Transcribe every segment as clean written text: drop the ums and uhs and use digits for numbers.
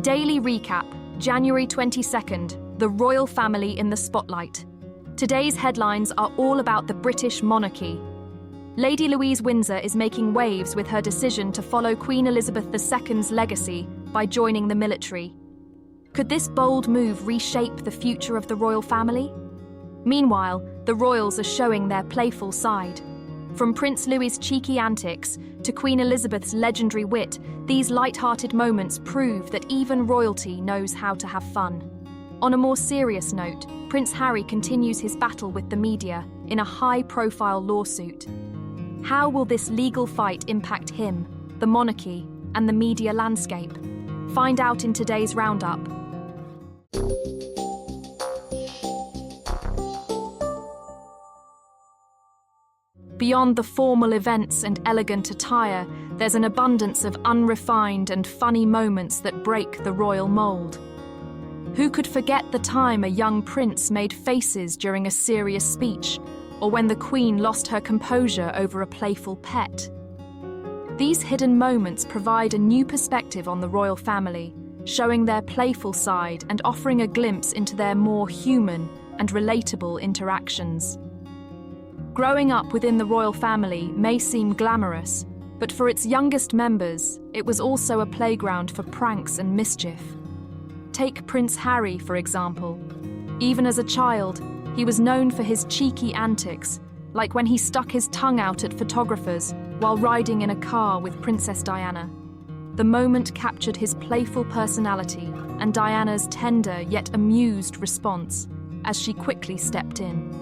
Daily Recap, January 22nd, the royal family in the spotlight. Today's headlines are all about the British Monarchy. Lady Louise Windsor is making waves with her decision to follow Queen Elizabeth II's legacy by joining the military. Could this bold move reshape the future of the royal family? Meanwhile, the royals are showing their playful side. From Prince Louis's cheeky antics to Queen Elizabeth's legendary wit, these light-hearted moments prove that even royalty knows how to have fun. On a more serious note, Prince Harry continues his battle with the media in a high-profile lawsuit. How will this legal fight impact him, the monarchy, and the media landscape? Find out in today's Roundup. Beyond the formal events and elegant attire, there's an abundance of unrefined and funny moments that break the royal mold. Who could forget the time a young prince made faces during a serious speech, or when the Queen lost her composure over a playful pet? These hidden moments provide a new perspective on the royal family, showing their playful side and offering a glimpse into their more human and relatable interactions. Growing up within the royal family may seem glamorous, but for its youngest members, it was also a playground for pranks and mischief. Take Prince Harry, for example. Even as a child, he was known for his cheeky antics, like when he stuck his tongue out at photographers while riding in a car with Princess Diana. The moment captured his playful personality and Diana's tender yet amused response as she quickly stepped in.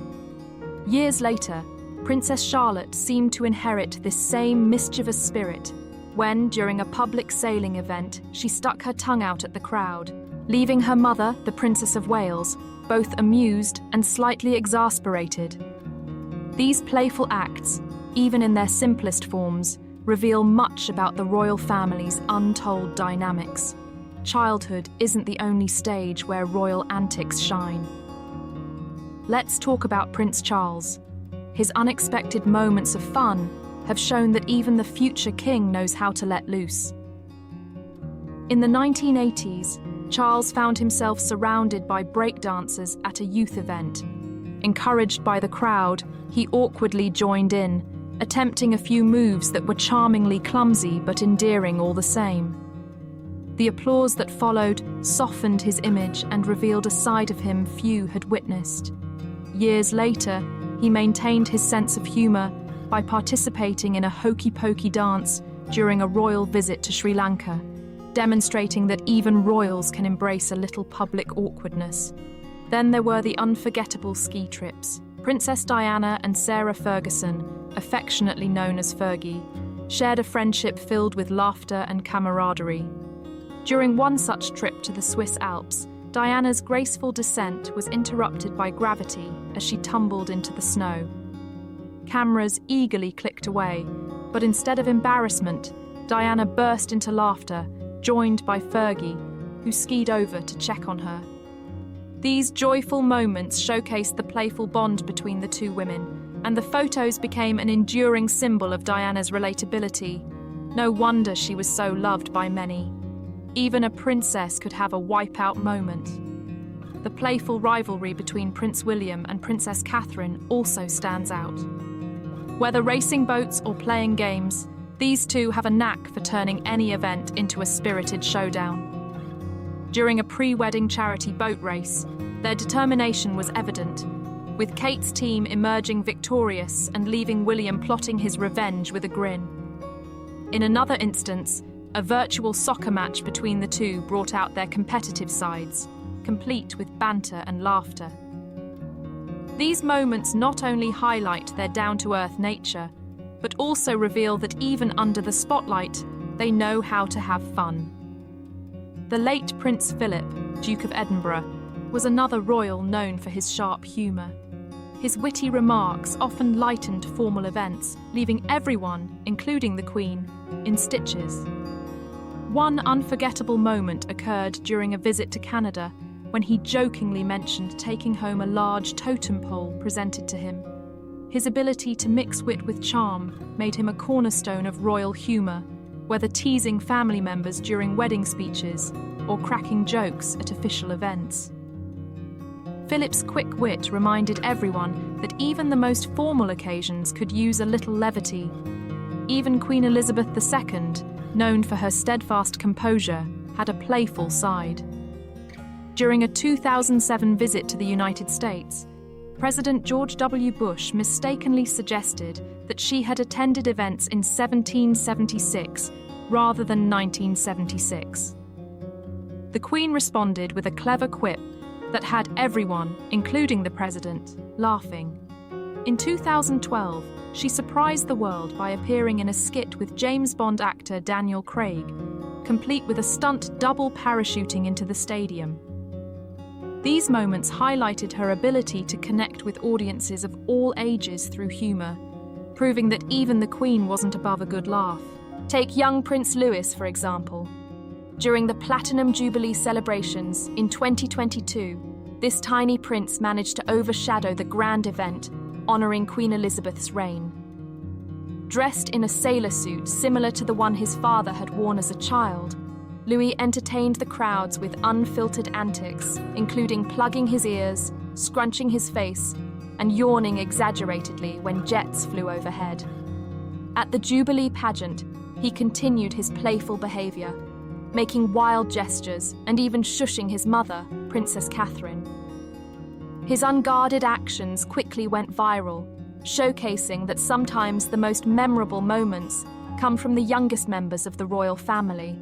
Years later, Princess Charlotte seemed to inherit this same mischievous spirit when, during a public sailing event, she stuck her tongue out at the crowd, leaving her mother, the Princess of Wales, both amused and slightly exasperated. These playful acts, even in their simplest forms, reveal much about the royal family's untold dynamics. Childhood isn't the only stage where royal antics shine. Let's talk about Prince Charles. His unexpected moments of fun have shown that even the future king knows how to let loose. In the 1980s, Charles found himself surrounded by breakdancers at a youth event. Encouraged by the crowd, he awkwardly joined in, attempting a few moves that were charmingly clumsy but endearing all the same. The applause that followed softened his image and revealed a side of him few had witnessed. Years later, he maintained his sense of humour by participating in a hokey-pokey dance during a royal visit to Sri Lanka, demonstrating that even royals can embrace a little public awkwardness. Then there were the unforgettable ski trips. Princess Diana and Sarah Ferguson, affectionately known as Fergie, shared a friendship filled with laughter and camaraderie. During one such trip to the Swiss Alps, Diana's graceful descent was interrupted by gravity as she tumbled into the snow. Cameras eagerly clicked away, but instead of embarrassment, Diana burst into laughter, joined by Fergie, who skied over to check on her. These joyful moments showcased the playful bond between the two women, and the photos became an enduring symbol of Diana's relatability. No wonder she was so loved by many. Even a princess could have a wipeout moment. The playful rivalry between Prince William and Princess Catherine also stands out. Whether racing boats or playing games, these two have a knack for turning any event into a spirited showdown. During a pre-wedding charity boat race, their determination was evident, with Kate's team emerging victorious and leaving William plotting his revenge with a grin. In another instance, a virtual soccer match between the two brought out their competitive sides, complete with banter and laughter. These moments not only highlight their down-to-earth nature, but also reveal that even under the spotlight, they know how to have fun. The late Prince Philip, Duke of Edinburgh, was another royal known for his sharp humour. His witty remarks often lightened formal events, leaving everyone, including the Queen, in stitches. One unforgettable moment occurred during a visit to Canada when he jokingly mentioned taking home a large totem pole presented to him. His ability to mix wit with charm made him a cornerstone of royal humour, whether teasing family members during wedding speeches or cracking jokes at official events. Philip's quick wit reminded everyone that even the most formal occasions could use a little levity. Even Queen Elizabeth II, known for her steadfast composure, had a playful side. During a 2007 visit to the United States, President George W. Bush mistakenly suggested that she had attended events in 1776 rather than 1976. The Queen responded with a clever quip that had everyone, including the President, laughing. In 2012, she surprised the world by appearing in a skit with James Bond actor Daniel Craig, complete with a stunt double parachuting into the stadium. These moments highlighted her ability to connect with audiences of all ages through humour, proving that even the Queen wasn't above a good laugh. Take young Prince Louis, for example. During the Platinum Jubilee celebrations in 2022, this tiny prince managed to overshadow the grand event, honouring Queen Elizabeth's reign. Dressed in a sailor suit similar to the one his father had worn as a child, Louis entertained the crowds with unfiltered antics, including plugging his ears, scrunching his face, and yawning exaggeratedly when jets flew overhead. At the Jubilee pageant, he continued his playful behaviour, making wild gestures and even shushing his mother, Princess Catherine. His unguarded actions quickly went viral, showcasing that sometimes the most memorable moments come from the youngest members of the royal family.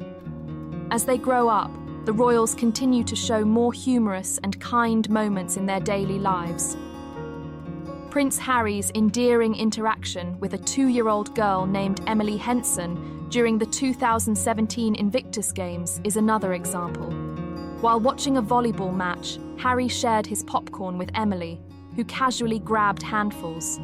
As they grow up, the royals continue to show more humorous and kind moments in their daily lives. Prince Harry's endearing interaction with a 2-year-old girl named Emily Henson during the 2017 Invictus Games is another example. While watching a volleyball match, Harry shared his popcorn with Emily, who casually grabbed handfuls.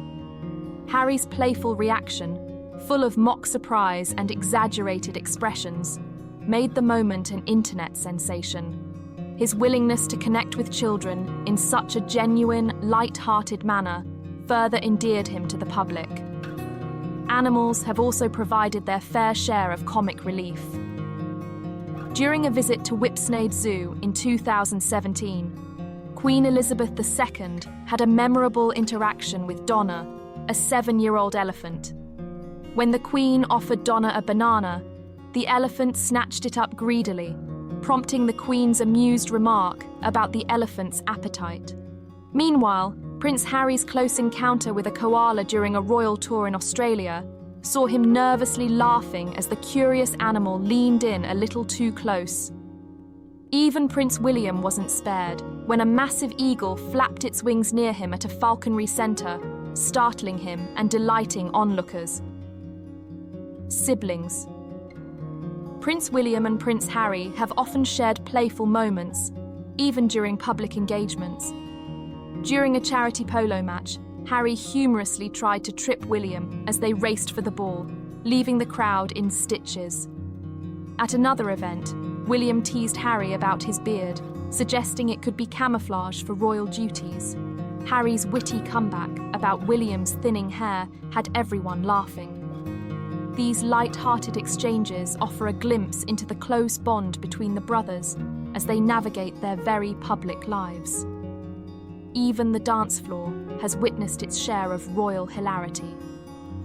Harry's playful reaction, full of mock surprise and exaggerated expressions, made the moment an internet sensation. His willingness to connect with children in such a genuine, light-hearted manner further endeared him to the public. Animals have also provided their fair share of comic relief. During a visit to Whipsnade Zoo in 2017, Queen Elizabeth II had a memorable interaction with Donna, a 7-year-old elephant. When the Queen offered Donna a banana, the elephant snatched it up greedily, prompting the Queen's amused remark about the elephant's appetite. Meanwhile, Prince Harry's close encounter with a koala during a royal tour in Australia saw him nervously laughing as the curious animal leaned in a little too close. Even Prince William wasn't spared when a massive eagle flapped its wings near him at a falconry centre, startling him and delighting onlookers. Siblings. Prince William and Prince Harry have often shared playful moments, even during public engagements. During a charity polo match, Harry humorously tried to trip William as they raced for the ball, leaving the crowd in stitches. At another event, William teased Harry about his beard, suggesting it could be camouflage for royal duties. Harry's witty comeback about William's thinning hair had everyone laughing. These light-hearted exchanges offer a glimpse into the close bond between the brothers as they navigate their very public lives. Even the dance floor has witnessed its share of royal hilarity.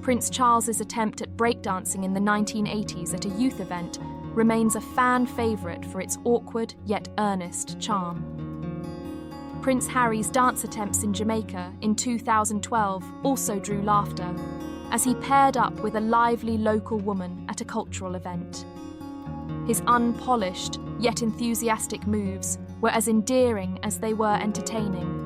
Prince Charles's attempt at breakdancing in the 1980s at a youth event remains a fan favourite for its awkward yet earnest charm. Prince Harry's dance attempts in Jamaica in 2012 also drew laughter, as he paired up with a lively local woman at a cultural event. His unpolished yet enthusiastic moves were as endearing as they were entertaining.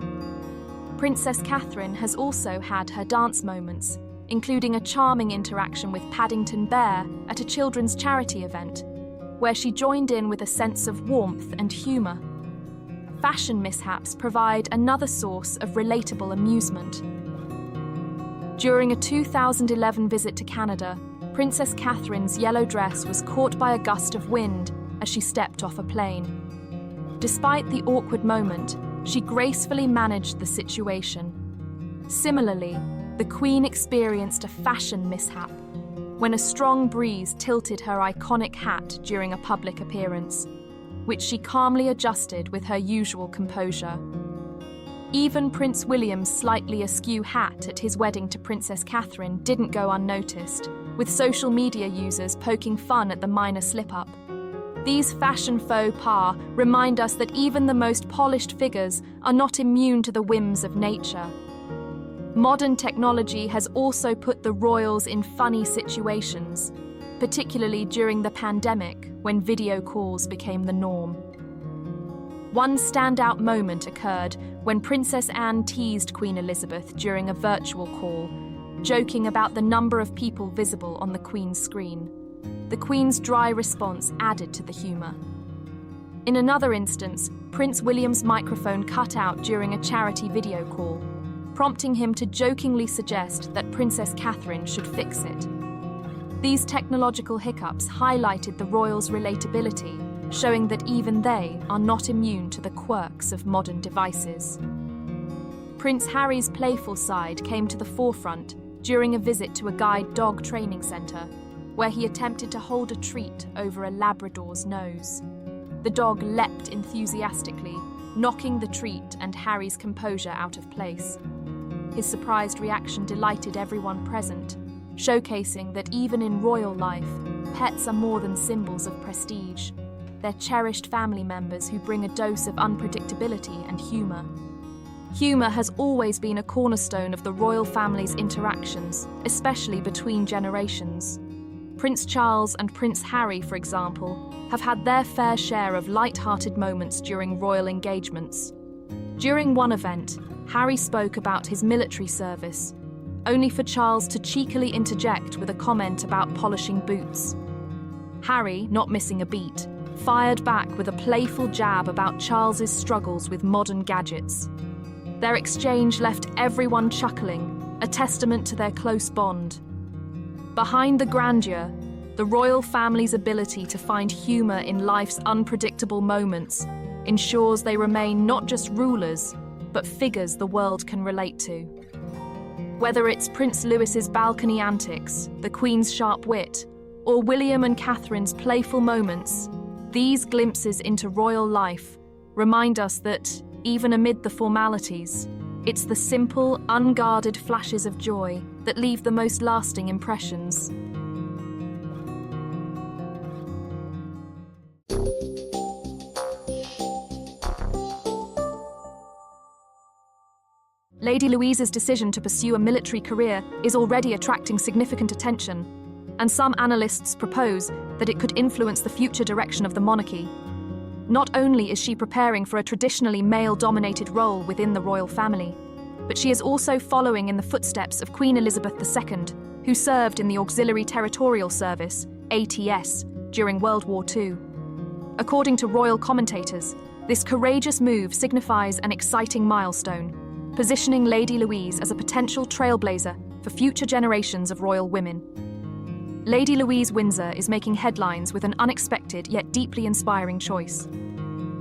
Princess Catherine has also had her dance moments, including a charming interaction with Paddington Bear at a children's charity event, where she joined in with a sense of warmth and humour. Fashion mishaps provide another source of relatable amusement. During a 2011 visit to Canada, Princess Catherine's yellow dress was caught by a gust of wind as she stepped off a plane. Despite the awkward moment, she gracefully managed the situation. Similarly, the Queen experienced a fashion mishap. when a strong breeze tilted her iconic hat during a public appearance, which she calmly adjusted with her usual composure. Even Prince William's slightly askew hat at his wedding to Princess Catherine didn't go unnoticed, with social media users poking fun at the minor slip-up. These fashion faux pas remind us that even the most polished figures are not immune to the whims of nature. Modern technology has also put the royals in funny situations, particularly during the pandemic when video calls became the norm. One standout moment occurred when Princess Anne teased Queen Elizabeth during a virtual call, joking about the number of people visible on the Queen's screen. The Queen's dry response added to the humour. In another instance, Prince William's microphone cut out during a charity video call, prompting him to jokingly suggest that Princess Catherine should fix it. These technological hiccups highlighted the royals' relatability, showing that even they are not immune to the quirks of modern devices. Prince Harry's playful side came to the forefront during a visit to a guide dog training centre, where he attempted to hold a treat over a Labrador's nose. The dog leapt enthusiastically, knocking the treat and Harry's composure out of place. His surprised reaction delighted everyone present, showcasing that even in royal life, pets are more than symbols of prestige. They're cherished family members who bring a dose of unpredictability and humour. Humour has always been a cornerstone of the royal family's interactions, especially between generations. Prince Charles and Prince Harry, for example, have had their fair share of light-hearted moments during royal engagements. During one event, Harry spoke about his military service, only for Charles to cheekily interject with a comment about polishing boots. Harry, not missing a beat, fired back with a playful jab about Charles's struggles with modern gadgets. Their exchange left everyone chuckling, a testament to their close bond. Behind the grandeur, the royal family's ability to find humour in life's unpredictable moments ensures they remain not just rulers, but figures the world can relate to. Whether it's Prince Louis's balcony antics, the Queen's sharp wit, or William and Catherine's playful moments, these glimpses into royal life remind us that, even amid the formalities, it's the simple, unguarded flashes of joy that leave the most lasting impressions. Lady Louise's decision to pursue a military career is already attracting significant attention, and some analysts propose that it could influence the future direction of the monarchy. Not only is she preparing for a traditionally male-dominated role within the royal family, but she is also following in the footsteps of Queen Elizabeth II, who served in the Auxiliary Territorial Service, ATS, during World War II. According to royal commentators, this courageous move signifies an exciting milestone, positioning Lady Louise as a potential trailblazer for future generations of royal women. Lady Louise Windsor is making headlines with an unexpected yet deeply inspiring choice.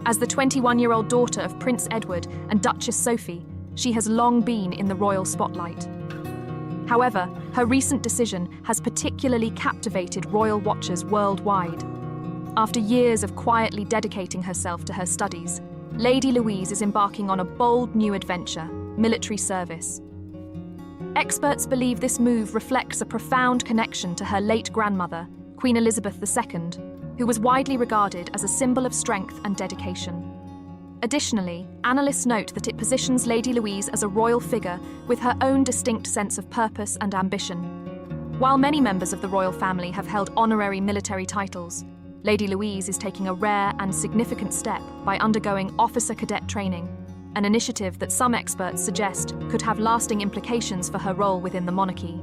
As the 21-year-old daughter of Prince Edward and Duchess Sophie, she has long been in the royal spotlight. However, her recent decision has particularly captivated royal watchers worldwide. After years of quietly dedicating herself to her studies, Lady Louise is embarking on a bold new adventure: military service. Experts believe this move reflects a profound connection to her late grandmother, Queen Elizabeth II, who was widely regarded as a symbol of strength and dedication. Additionally, analysts note that it positions Lady Louise as a royal figure with her own distinct sense of purpose and ambition. While many members of the royal family have held honorary military titles, Lady Louise is taking a rare and significant step by undergoing officer cadet training, an initiative that some experts suggest could have lasting implications for her role within the monarchy.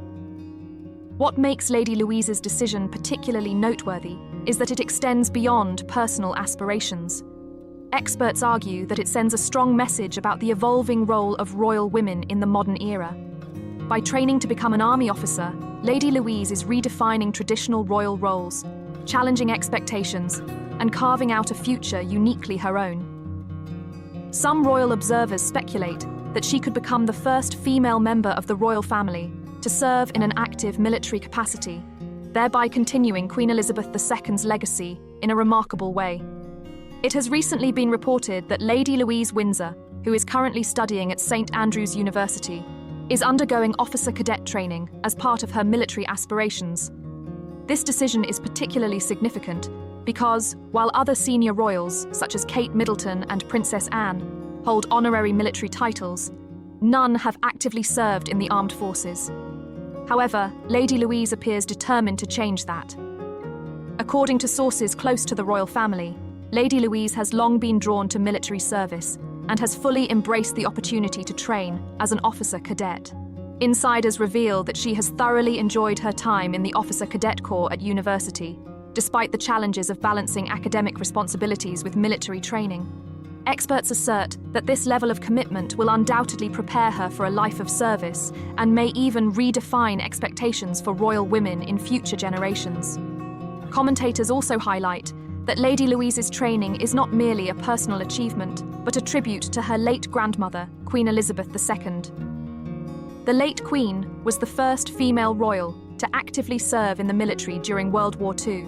What makes Lady Louise's decision particularly noteworthy is that it extends beyond personal aspirations. Experts argue that it sends a strong message about the evolving role of royal women in the modern era. By training to become an army officer, Lady Louise is redefining traditional royal roles, challenging expectations, and carving out a future uniquely her own. Some royal observers speculate that she could become the first female member of the royal family to serve in an active military capacity, thereby continuing Queen Elizabeth II's legacy in a remarkable way. It has recently been reported that Lady Louise Windsor, who is currently studying at St Andrews University, is undergoing officer cadet training as part of her military aspirations. This decision is particularly significant because, while other senior royals, such as Kate Middleton and Princess Anne, hold honorary military titles, none have actively served in the armed forces. However, Lady Louise appears determined to change that. According to sources close to the royal family, Lady Louise has long been drawn to military service and has fully embraced the opportunity to train as an officer cadet. Insiders reveal that she has thoroughly enjoyed her time in the Officer Cadet Corps at university, despite the challenges of balancing academic responsibilities with military training. Experts assert that this level of commitment will undoubtedly prepare her for a life of service and may even redefine expectations for royal women in future generations. Commentators also highlight that Lady Louise's training is not merely a personal achievement, but a tribute to her late grandmother, Queen Elizabeth II. The late Queen was the first female royal to actively serve in the military during World War II,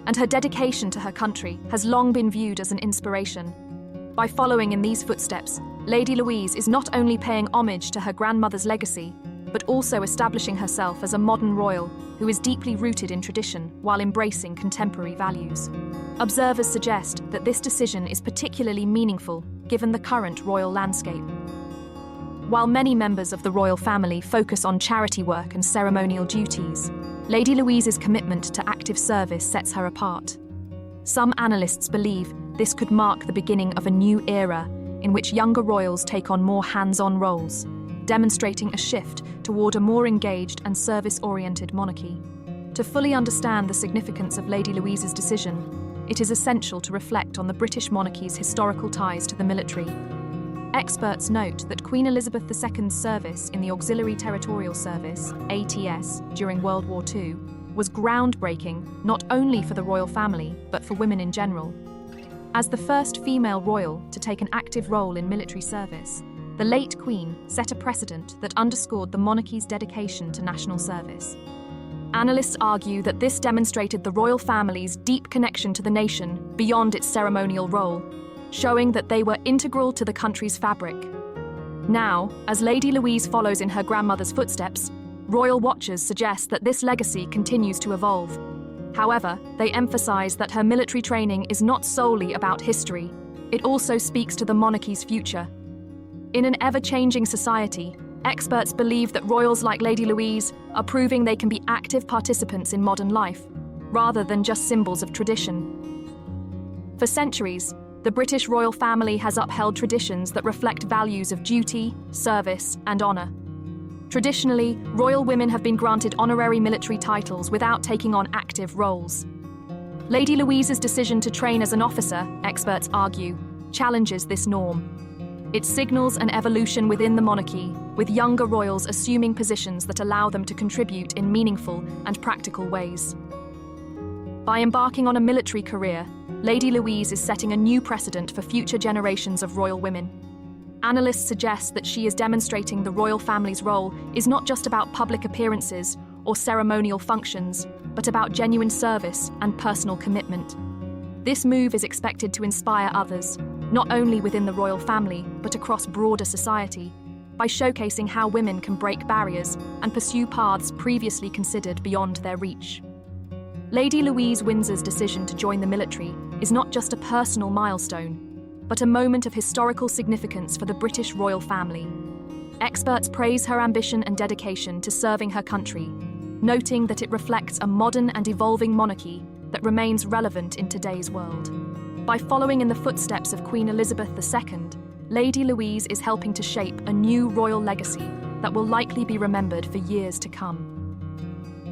and her dedication to her country has long been viewed as an inspiration. By following in these footsteps, Lady Louise is not only paying homage to her grandmother's legacy, but also establishing herself as a modern royal who is deeply rooted in tradition while embracing contemporary values. Observers suggest that this decision is particularly meaningful given the current royal landscape. While many members of the royal family focus on charity work and ceremonial duties, Lady Louise's commitment to active service sets her apart. Some analysts believe this could mark the beginning of a new era in which younger royals take on more hands-on roles, demonstrating a shift toward a more engaged and service-oriented monarchy. To fully understand the significance of Lady Louise's decision, it is essential to reflect on the British monarchy's historical ties to the military. Experts note that Queen Elizabeth II's service in the Auxiliary Territorial Service, ATS, during World War II was groundbreaking not only for the royal family, but for women in general. As the first female royal to take an active role in military service, the late Queen set a precedent that underscored the monarchy's dedication to national service. Analysts argue that this demonstrated the royal family's deep connection to the nation beyond its ceremonial role, showing that they were integral to the country's fabric. Now, as Lady Louise follows in her grandmother's footsteps, royal watchers suggest that this legacy continues to evolve. However, they emphasize that her military training is not solely about history. It also speaks to the monarchy's future. In an ever-changing society, experts believe that royals like Lady Louise are proving they can be active participants in modern life, rather than just symbols of tradition. For centuries, the British royal family has upheld traditions that reflect values of duty, service, and honor. Traditionally, royal women have been granted honorary military titles without taking on active roles. Lady Louise's decision to train as an officer, experts argue, challenges this norm. It signals an evolution within the monarchy, with younger royals assuming positions that allow them to contribute in meaningful and practical ways. By embarking on a military career, Lady Louise is setting a new precedent for future generations of royal women. Analysts suggest that she is demonstrating the royal family's role is not just about public appearances or ceremonial functions, but about genuine service and personal commitment. This move is expected to inspire others, not only within the royal family, but across broader society, by showcasing how women can break barriers and pursue paths previously considered beyond their reach. Lady Louise Windsor's decision to join the military is not just a personal milestone, but a moment of historical significance for the British royal family. Experts praise her ambition and dedication to serving her country, noting that it reflects a modern and evolving monarchy that remains relevant in today's world. By following in the footsteps of Queen Elizabeth II, Lady Louise is helping to shape a new royal legacy that will likely be remembered for years to come.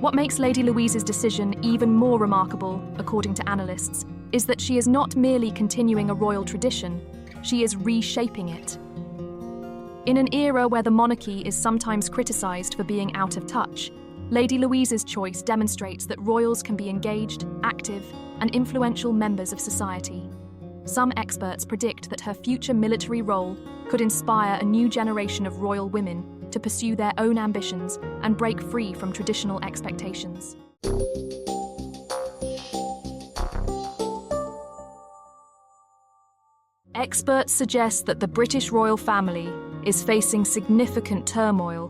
What makes Lady Louise's decision even more remarkable, according to analysts, is that she is not merely continuing a royal tradition, she is reshaping it. In an era where the monarchy is sometimes criticised for being out of touch, Lady Louise's choice demonstrates that royals can be engaged, active, and influential members of society. Some experts predict that her future military role could inspire a new generation of royal women to pursue their own ambitions and break free from traditional expectations. Experts suggest that the British royal family is facing significant turmoil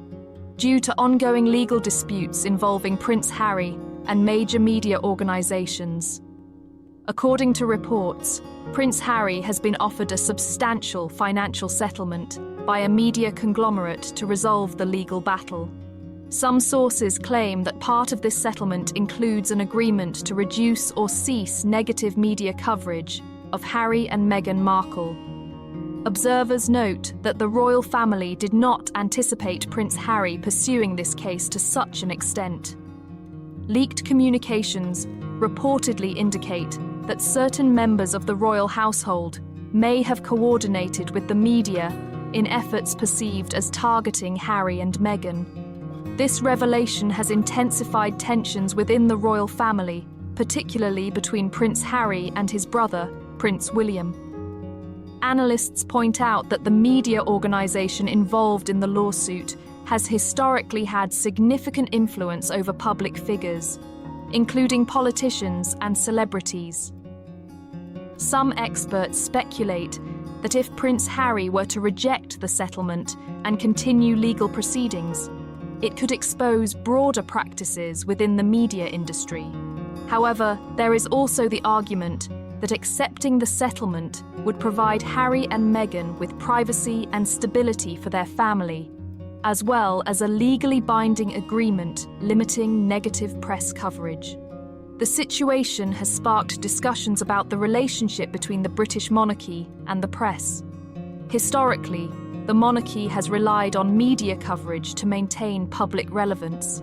due to ongoing legal disputes involving Prince Harry and major media organisations. According to reports, Prince Harry has been offered a substantial financial settlement by a media conglomerate to resolve the legal battle. Some sources claim that part of this settlement includes an agreement to reduce or cease negative media coverage of Harry and Meghan Markle. Observers note that the royal family did not anticipate Prince Harry pursuing this case to such an extent. Leaked communications reportedly indicate that certain members of the royal household may have coordinated with the media in efforts perceived as targeting Harry and Meghan. This revelation has intensified tensions within the royal family, particularly between Prince Harry and his brother, Prince William. Analysts point out that the media organisation involved in the lawsuit has historically had significant influence over public figures, including politicians and celebrities. Some experts speculate that if Prince Harry were to reject the settlement and continue legal proceedings, it could expose broader practices within the media industry. However, there is also the argument that accepting the settlement would provide Harry and Meghan with privacy and stability for their family, as well as a legally binding agreement limiting negative press coverage. The situation has sparked discussions about the relationship between the British monarchy and the press. Historically, the monarchy has relied on media coverage to maintain public relevance.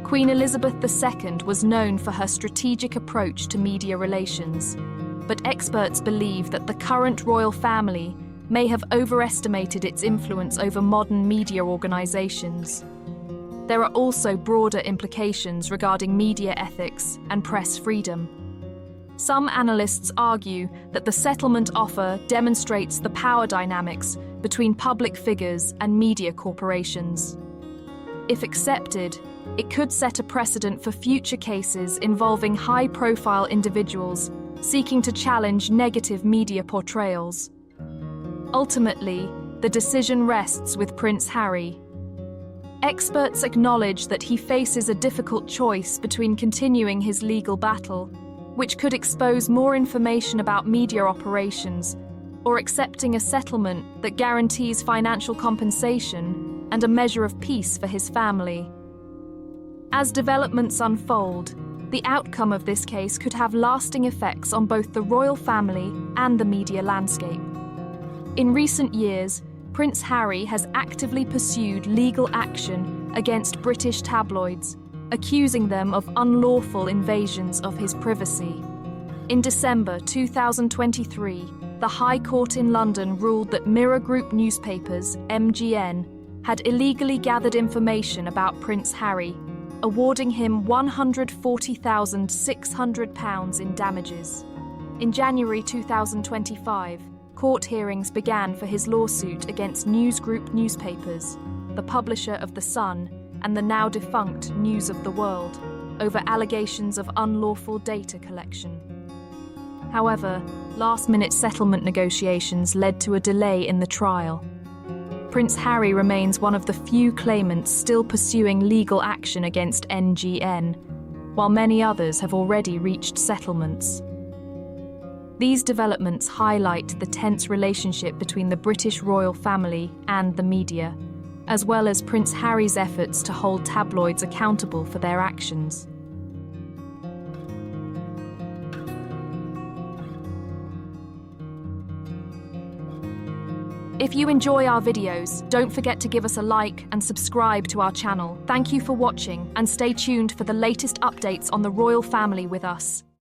Queen Elizabeth II was known for her strategic approach to media relations, but experts believe that the current royal family may have overestimated its influence over modern media organisations. There are also broader implications regarding media ethics and press freedom. Some analysts argue that the settlement offer demonstrates the power dynamics between public figures and media corporations. If accepted, it could set a precedent for future cases involving high-profile individuals seeking to challenge negative media portrayals. Ultimately, the decision rests with Prince Harry. Experts acknowledge that he faces a difficult choice between continuing his legal battle, which could expose more information about media operations, or accepting a settlement that guarantees financial compensation and a measure of peace for his family. As developments unfold, the outcome of this case could have lasting effects on both the royal family and the media landscape. In recent years, Prince Harry has actively pursued legal action against British tabloids, accusing them of unlawful invasions of his privacy. In December 2023, the High Court in London ruled that Mirror Group newspapers, MGN, had illegally gathered information about Prince Harry, awarding him £140,600 in damages. In January 2025, court hearings began for his lawsuit against News Group newspapers, the publisher of The Sun and the now-defunct News of the World, over allegations of unlawful data collection. However, last-minute settlement negotiations led to a delay in the trial. Prince Harry remains one of the few claimants still pursuing legal action against NGN, while many others have already reached settlements. These developments highlight the tense relationship between the British royal family and the media, as well as Prince Harry's efforts to hold tabloids accountable for their actions. If you enjoy our videos, don't forget to give us a like and subscribe to our channel. Thank you for watching, and stay tuned for the latest updates on the royal family with us.